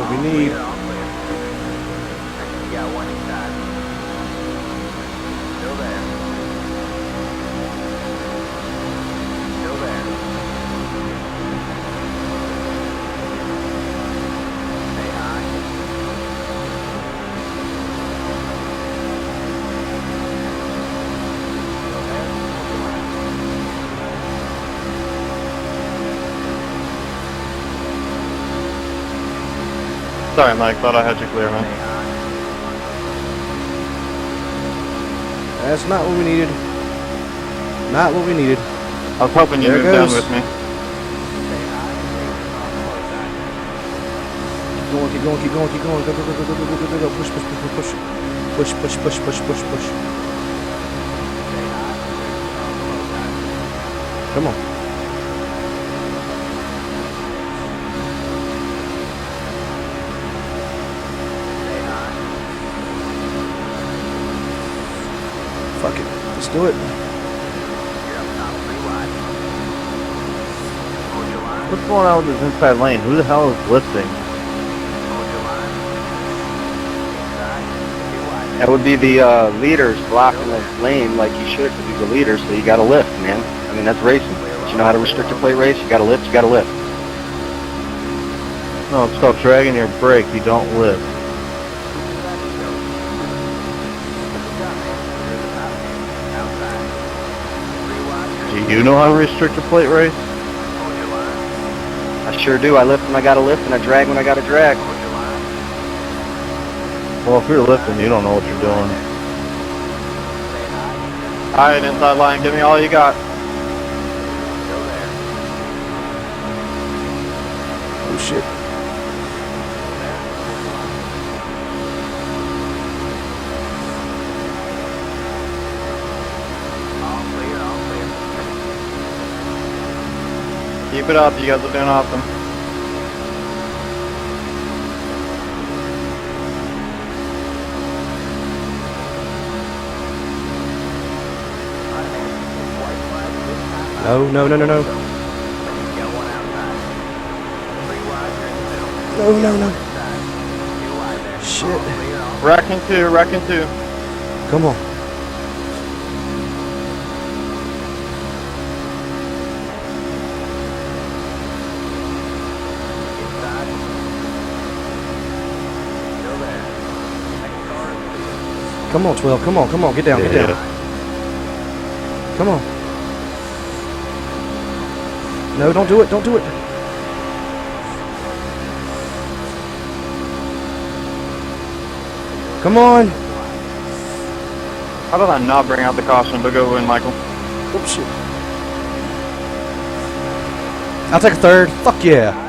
what we need. You got one inside. Still there. Still there. Say hi. Still there. Sorry, Mike. Thought I had you clear, man. That's not what we needed. Not what we needed. I was hoping you There it moved down goes. with me. Keep going, keep going, keep going, keep going. Go, go, go, go, go, go, go, go, go. Push, push, push, push, push. Push, push, push, push, push, push. Come on. Fuck it. Let's do it. What's going on with this inside lane? Who the hell is lifting? That would be the leaders blocking the lane like you should because he's a leader, so you gotta lift, man. I mean, that's racing. But you know how to restrict a plate race? You gotta lift, you gotta lift. No, it's called dragging your brake. You don't lift. Do you know how to restrict a plate race? I sure do. I lift when I gotta lift and I drag when I gotta drag. Well, if you're lifting, you don't know what you're doing. Alright, inside line, give me all you got. Oh shit. Keep it up, you guys are doing awesome. No, no, no, no, no. No, no, no. Shit. Wrecking two, wrecking two. Come on. Come on, 12. Come on, come on. Get down, get down. Come on. No, don't do it. Don't do it. Come on. How did I not bring out the caution to go in, Michael? Oops, shit. I'll take a third. Fuck yeah.